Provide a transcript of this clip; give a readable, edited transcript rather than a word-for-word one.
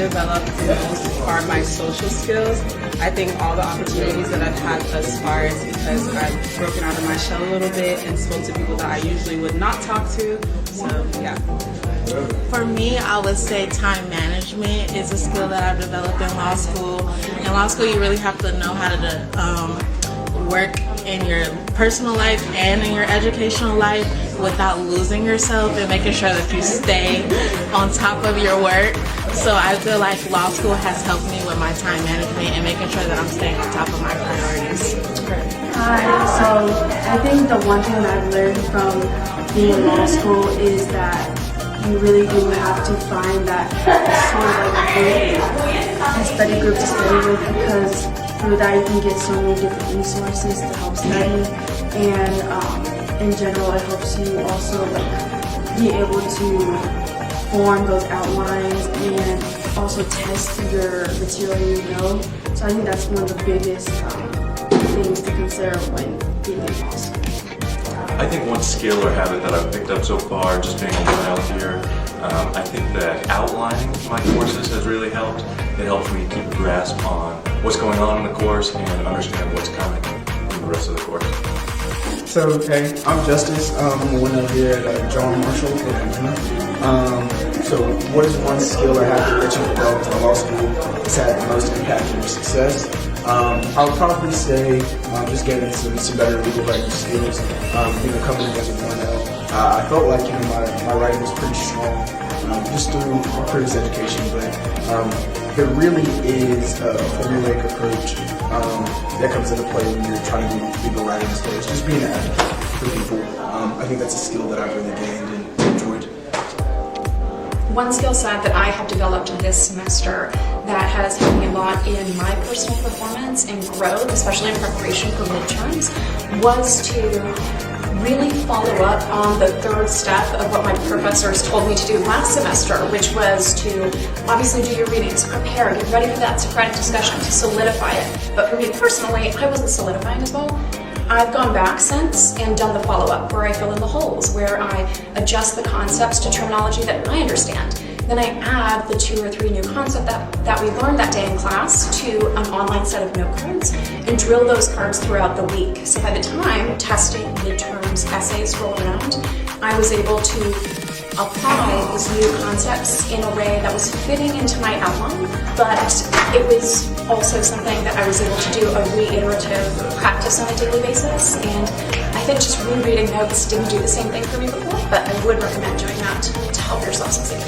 developed most are my social skills. I think all the opportunities that I've had thus far is because I've broken out of my shell a little bit and spoke to people that I usually would not talk to. So, yeah. For me, I would say time management is a skill that I've developed in law school. In law school, you really have to know how to work in your personal life and in your educational life without losing yourself and making sure that you stay on top of your work. So I feel like law school has helped me with my time management and making sure that I'm staying on top of my priorities. Hi, so I think the one thing that I've learned from being in law school is that you really do have to find that sort of like group, a study group to study with, because through that you can get so many different resources to help study, and in general it helps you also like be able to form those outlines and also test your material you know. So I think that's one of the biggest things to consider when being in law school. I think one skill or habit that I've picked up so far, just being a while here, I think that outlining my courses has really helped. It helps me keep a grasp on what's going on in the course and understand what's coming in the rest of the course. So, hey, I'm Justice. I'm a winner here at John Marshall in Atlanta. So what is one skill or habit that you've developed in law school that's had the most impact on your success? I would probably say just getting some better legal writing skills. Coming in as a 1L, I felt like my writing was pretty strong just through my previous education, but there really is a formulaic approach that comes into play when you're trying to do legal writing skills. Just being an advocate for people. I think that's a skill that I've really gained and enjoyed. One skill set that I have developed this semester that has helped me a lot in my personal performance and growth, especially in preparation for midterms, was to really follow up on the third step of what my professors told me to do last semester, which was to obviously do your readings, prepare, get ready for that Socratic discussion to solidify it. But for me personally, I wasn't solidifying as well. I've gone back since and done the follow-up where I fill in the holes, where I adjust the concepts to terminology that I understand. Then I add the 2 or 3 new concepts that we learned that day in class to an online set of note cards and drill those cards throughout the week. So by the time testing, midterms, essays roll around, I was able to apply these new concepts in a way that was fitting into my outline, but it was also something that I was able to do a reiterative practice on a daily basis, and I think just rereading notes didn't do the same thing for me before, but I would recommend doing that to help yourself succeed.